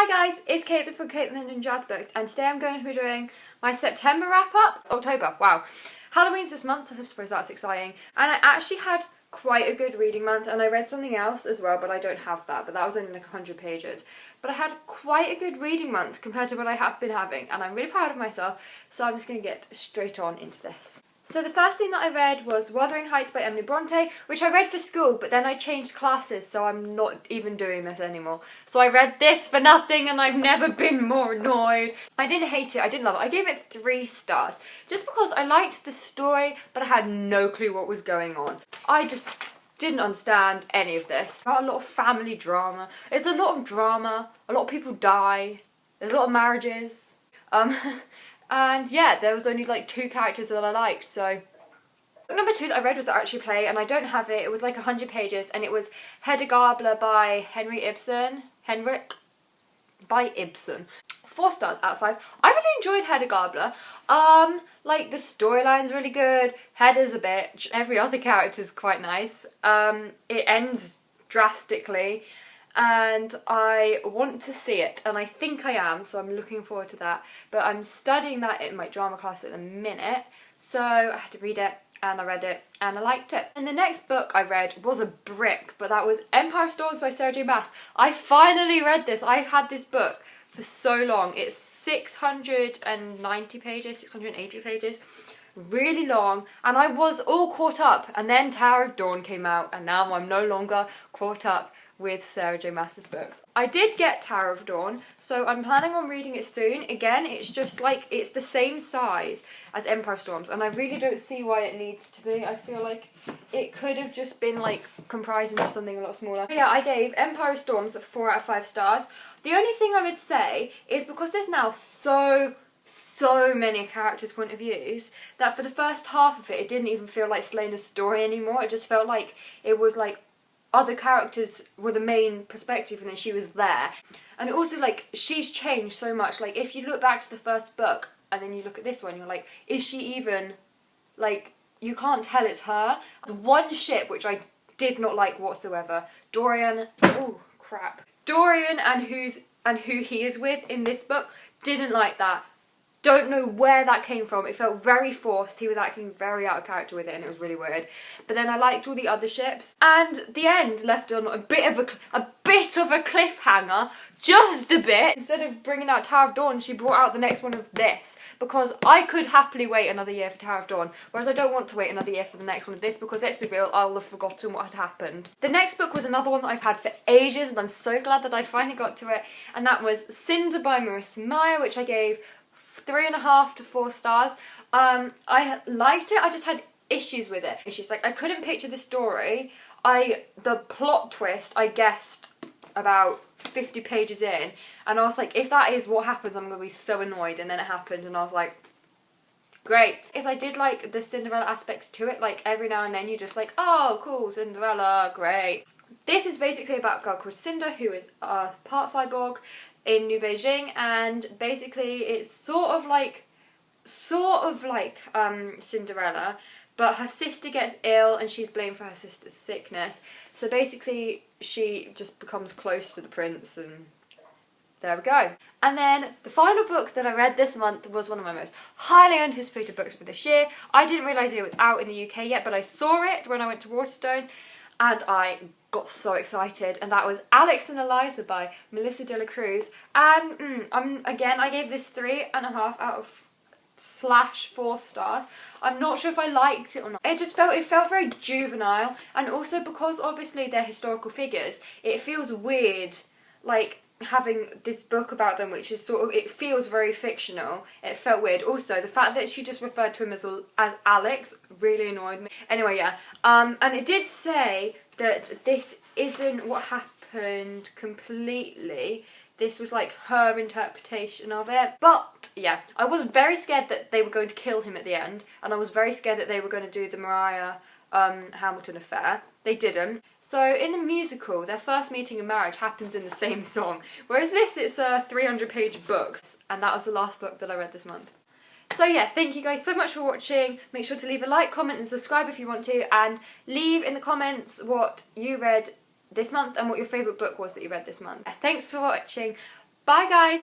Hi guys, it's Caitlin from Caitlin and Jazz Books, and today I'm going to be doing my September wrap-up. It's October, wow. Halloween's this month, so I suppose that's exciting. And I actually had quite a good reading month, and I read something else as well, but I don't have that, but that was only like 100 pages. But I had quite a good reading month compared to what I have been having, and I'm really proud of myself, so I'm just going to get straight on into this. So the first thing that I read was Wuthering Heights by Emily Bronte, which I read for school, but then I changed classes, so I'm not even doing this anymore. So I read this for nothing, and I've never been more annoyed. I didn't hate it, I didn't love it. I gave it 3 stars, just because I liked the story, but I had no clue what was going on. I just didn't understand any of this. About a lot of family drama. It's a lot of drama, a lot of people die, there's a lot of marriages. And yeah, there was only like 2 characters that I liked, so. Book number 2 that I read was actually play, and I don't have it. It was like 100 pages, and it was Hedda Gabler by Henrik by Ibsen. 4 stars out of 5. I really enjoyed Hedda Gabler. Like the storyline's really good. Hedda's a bitch. Every other character's quite nice. It ends drastically, and I want to see it, and I think I am, so I'm looking forward to that. But I'm studying that in my drama class at the minute, so I had to read it, and I read it, and I liked it. And the next book I read was a brick, but that was Empire Storms by Sarah J Maas. I finally read this. I've had this book for so long. It's 690 pages, 680 pages. Really long, and I was all caught up, and then Tower of Dawn came out, and now I'm no longer caught up with Sarah J Maas's books. I did get Tower of Dawn, so I'm planning on reading it soon. Again, it's just like, it's the same size as Empire Storms, and I really don't see why it needs to be. I feel like it could have just been like comprised into something a lot smaller. But yeah, I gave Empire Storms 4 out of 5 stars. The only thing I would say is because there's now so many characters' point of views that for the first half of it, it didn't even feel like Selena's story anymore. It just felt like it was like other characters were the main perspective, and then she was there. And also, like, she's changed so much. Like, if you look back to the first book and then you look at this one, you're like, is she even, like, you can't tell it's her. One ship which I did not like whatsoever, Dorian, oh crap, Dorian and who he is with in this book, didn't like that. Don't know where that came from. It felt very forced. He was acting very out of character with it, and it was really weird. But then I liked all the other ships, and the end left on a bit of a cliffhanger, just a bit. Instead of bringing out Tower of Dawn, she brought out the next one of this, because I could happily wait another year for Tower of Dawn, whereas I don't want to wait another year for the next one of this, because let's be real, I'll have forgotten what had happened. The next book was another one that I've had for ages, and I'm so glad that I finally got to it, and that was Cinder by Marissa Meyer, which I gave 3.5 to 4 stars. I liked it, I just had issues with it. Issues like I couldn't picture the story. The plot twist I guessed about 50 pages in, and I was like, if that is what happens, I'm gonna be so annoyed. And then it happened, and I was like, great. I did like the Cinderella aspects to it. Like every now and then you just like, oh cool, Cinderella, great. This is basically about a girl called Cinder, who is a part cyborg in New Beijing, and basically it's sort of like Cinderella, but her sister gets ill and she's blamed for her sister's sickness. So basically she just becomes close to the prince, and there we go. And then the final book that I read this month was one of my most highly anticipated books for this year. I didn't realise it was out in the UK yet, but I saw it when I went to Waterstones, and I got so excited, and that was Alex and Eliza by Melissa De La Cruz. And again, I gave this 3.5 out of /4 stars. I'm not sure if I liked it or not. It felt very juvenile, and also because obviously they're historical figures, it feels weird like having this book about them, which is sort of, it feels very fictional. It felt weird. Also, the fact that she just referred to him as Alex really annoyed me. Anyway, yeah. And it did say that this isn't what happened completely. This was like her interpretation of it. But yeah, I was very scared that they were going to kill him at the end, and I was very scared that they were going to do the Mariah Hamilton affair. They didn't. So in the musical, their first meeting and marriage happens in the same song, whereas this, it's a 300-page book, and that was the last book that I read this month. So yeah, thank you guys so much for watching. Make sure to leave a like, comment and subscribe if you want to, and leave in the comments what you read this month and what your favourite book was that you read this month. Thanks for watching. Bye guys!